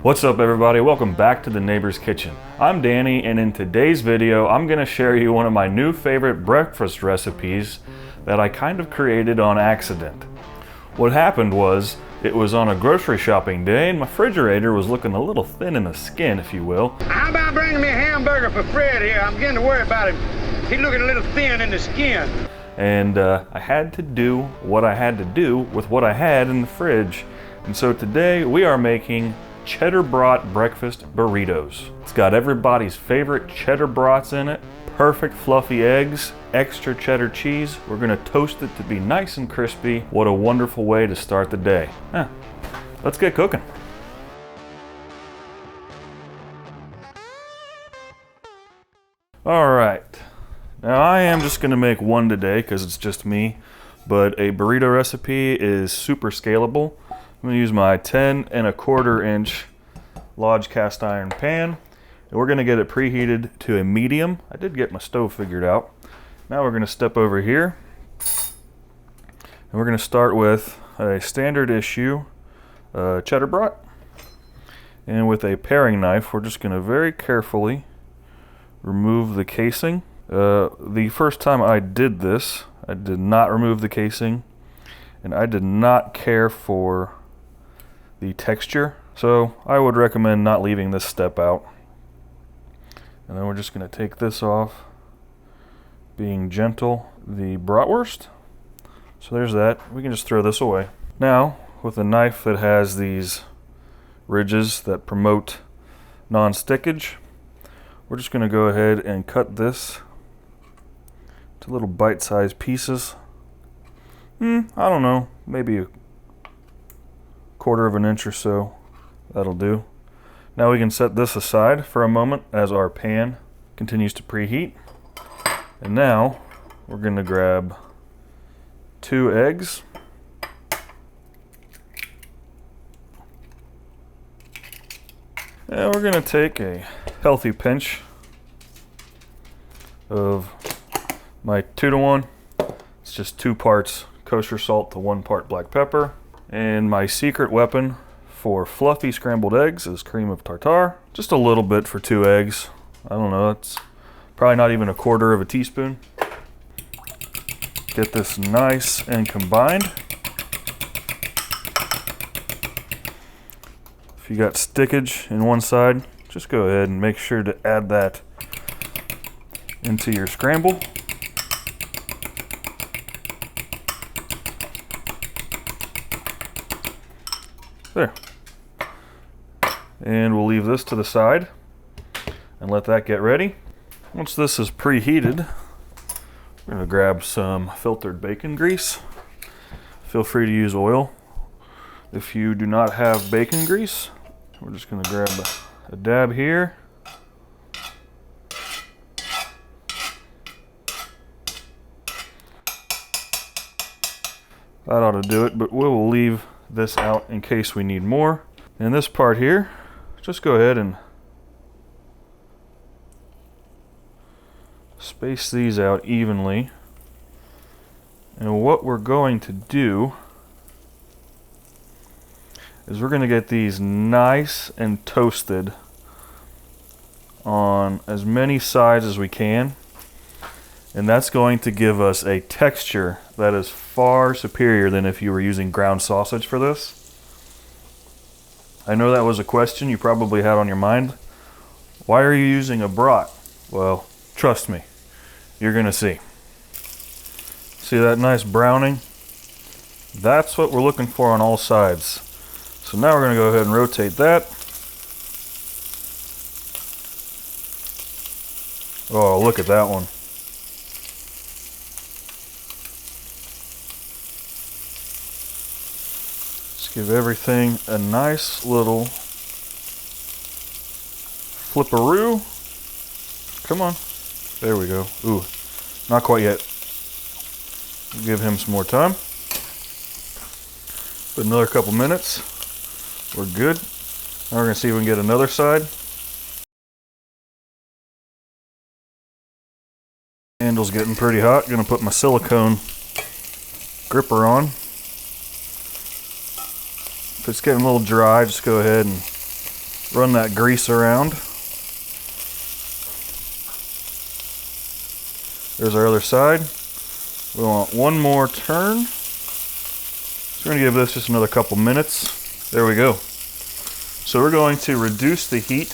What's up everybody, welcome back to the Neighbor's Kitchen. I'm Danny, and in today's video I'm going to share you one of my new favorite breakfast recipes that I kind of created on accident. What happened was, it was on a grocery shopping day and my refrigerator was looking a little thin in the skin, if you will. How about bringing me a hamburger for Fred here? I'm beginning to worry about him. He's looking a little thin in the skin. And I had to do what I had to do with what I had in the fridge. And so today we are making Cheddar Brat Breakfast Burritos. It's got everybody's favorite cheddar brats in it, perfect fluffy eggs, extra cheddar cheese. We're gonna toast it to be nice and crispy. What a wonderful way to start the day. Let's get cooking. All right, now I am just gonna make one today because it's just me, but a burrito recipe is super scalable. I'm gonna use my 10¼ inch Lodge cast iron pan, and we're gonna get it preheated to a medium. I did get my stove figured out. Now we're gonna step over here, and we're gonna start with a standard issue cheddar brat. And with a paring knife, we're just gonna very carefully remove the casing. The first time I did this, I did not remove the casing, and I did not care for the texture, so I would recommend not leaving this step out. And then we're just going to take this off, being gentle. The bratwurst, so there's that. We can just throw this away. Now, with a knife that has these ridges that promote non-stickage, we're just going to go ahead and cut this to little bite-sized pieces. I don't know, maybe a 1/4 inch or so. That'll do. Now we can set this aside for a moment as our pan continues to preheat. And now we're going to grab 2 eggs. And we're going to take a healthy pinch of my 2-to-1. It's just 2 parts kosher salt to 1 part black pepper. And my secret weapon for fluffy scrambled eggs is cream of tartar. Just a little bit for 2 eggs. I don't know, it's probably not even 1/4 teaspoon. Get this nice and combined. If you got stickage in one side, just go ahead and make sure to add that into your scramble. There. And we'll leave this to the side and let that get ready. Once this is preheated, we're going to grab some filtered bacon grease. Feel free to use oil. If you do not have bacon grease, we're just going to grab a dab here. That ought to do it, but we'll leave this out in case we need more. And this part here, just go ahead and space these out evenly. And what we're going to do is we're going to get these nice and toasted on as many sides as we can. And that's going to give us a texture that is far superior than if you were using ground sausage for this. I know that was a question you probably had on your mind. Why are you using a brat? Well, trust me, you're gonna see. See that nice browning? That's what we're looking for on all sides. So now we're gonna go ahead and rotate that. Oh, look at that one. Give everything a nice little flipperoo. Come on. There we go. Ooh, not quite yet. Give him some more time. But another couple minutes. We're good. Now we're going to see if we can get another side. Handle's getting pretty hot. Going to put my silicone gripper on. If it's getting a little dry, just go ahead and Run that grease around. There's our other side. We want one more turn. So we're gonna give this just another couple minutes. There we go. So we're going to reduce the heat.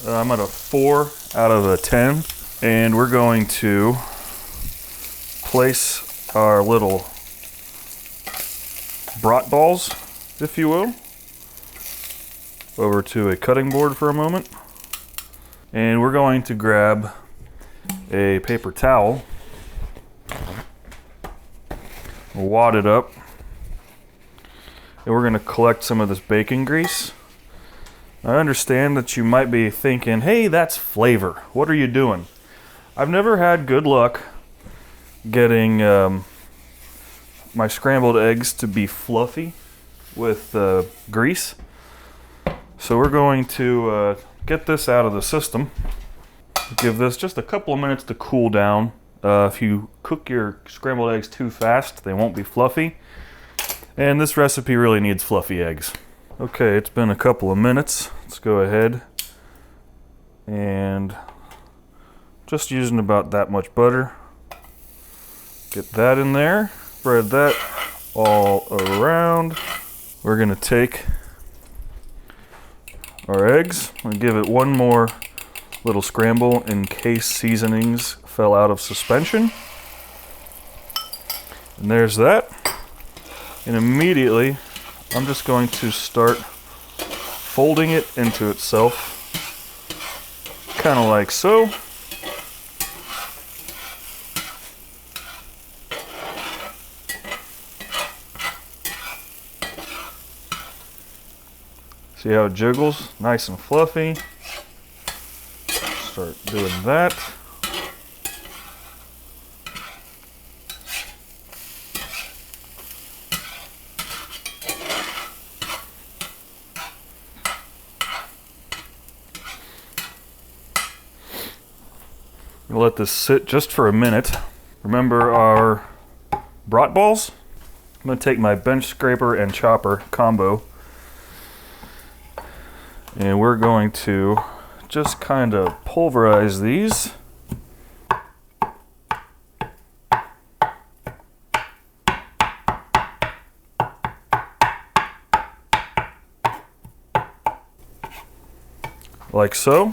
I'm at a 4 out of a 10. And we're going to place our little brat balls, if you will, over to a cutting board for a moment. And we're going to grab a paper towel, wad it up, and we're going to collect some of this bacon grease. I understand that you might be thinking, hey, that's flavor. What are you doing? I've never had good luck getting my scrambled eggs to be fluffy with grease. So we're going to get this out of the system. Give this just a couple of minutes to cool down. If you cook your scrambled eggs too fast, they won't be fluffy. And this recipe really needs fluffy eggs. Okay, it's been a couple of minutes. Let's go ahead and just using about that much butter. Get that in there. Spread that all around. We're gonna take our eggs and give it one more little scramble in case seasonings fell out of suspension. And there's that. And immediately, I'm just going to start folding it into itself, kind of like so. See how it jiggles? Nice and fluffy. Start doing that. We'll let this sit just for a minute. Remember our brat balls? I'm going to take my bench scraper and chopper combo, and we're going to just kind of pulverize these. Like so.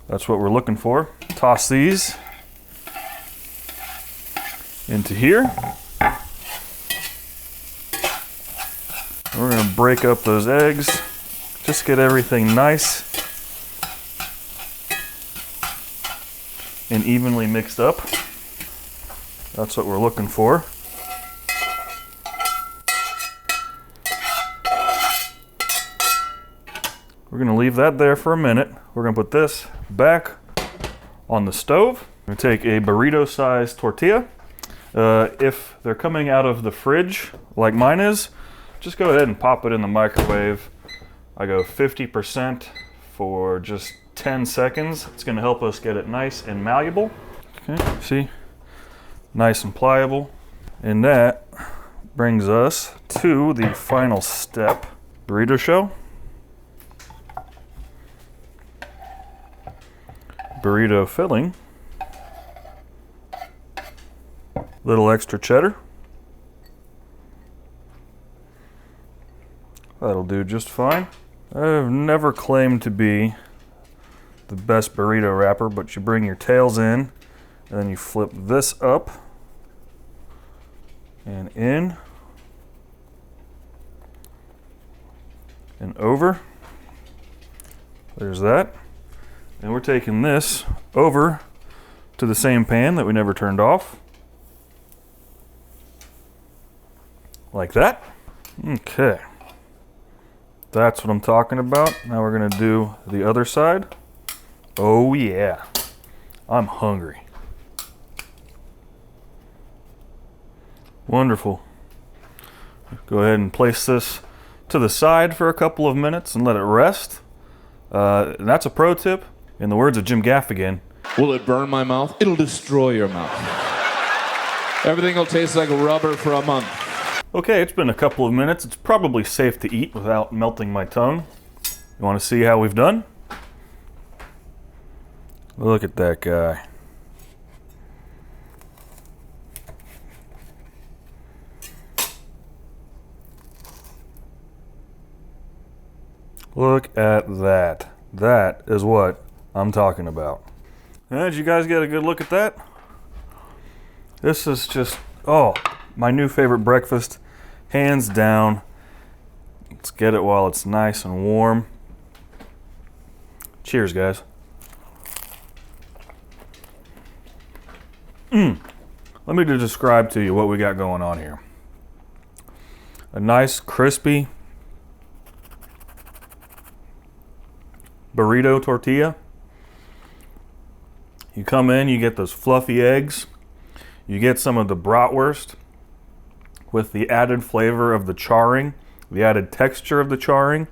That's what we're looking for. Toss these into here. We're gonna break up those eggs. Just get everything nice and evenly mixed up. That's what we're looking for. We're gonna leave that there for a minute. We're gonna put this back on the stove. We're gonna take a burrito-size tortilla. If they're coming out of the fridge, like mine is, just go ahead and pop it in the microwave. I go 50% for just 10 seconds. It's gonna help us get it nice and malleable. Okay, see? Nice and pliable. And that brings us to the final step, burrito shell. Burrito filling, little extra cheddar. That'll do just fine. I've never claimed to be the best burrito wrapper, but you bring your tails in, and then you flip this up and in and over. There's that. And we're taking this over to the same pan that we never turned off. Like that. Okay. That's what I'm talking about. Now we're gonna do the other side. Oh yeah. I'm hungry. Wonderful. Go ahead and place this to the side for a couple of minutes and let it rest. And that's a pro tip. In the words of Jim Gaffigan, will it burn my mouth? It'll destroy your mouth. Everything will taste like rubber for a month. Okay, it's been a couple of minutes. It's probably safe to eat without melting my tongue. You want to see how we've done? Look at that guy. Look at that. That is what I'm talking about. Did you guys get a good look at that? This is just, oh, my new favorite breakfast, hands down. Let's get it while it's nice and warm. Cheers, guys. Let me just describe to you what we got going on here. A nice, crispy burrito tortilla. You come in, you get those fluffy eggs. You get some of the bratwurst with the added flavor of the charring, the added texture of the charring,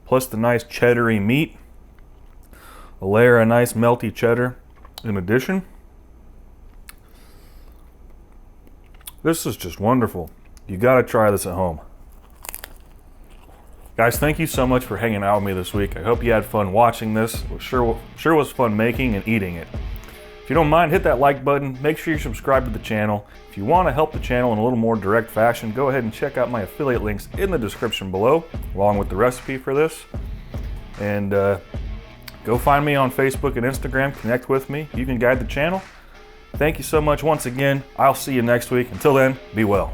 plus the nice cheddary meat. A layer of nice melty cheddar in addition. This is just wonderful. You gotta try this at home. Guys, thank you so much for hanging out with me this week. I hope you had fun watching this. It sure was fun making and eating it. If you don't mind, hit that like button. Make sure you subscribe to the channel. If you want to help the channel in a little more direct fashion, go ahead and check out my affiliate links in the description below, along with the recipe for this. And go find me on Facebook and Instagram. Connect with me. You can guide the channel. Thank you so much once again. I'll see you next week. Until then, be well.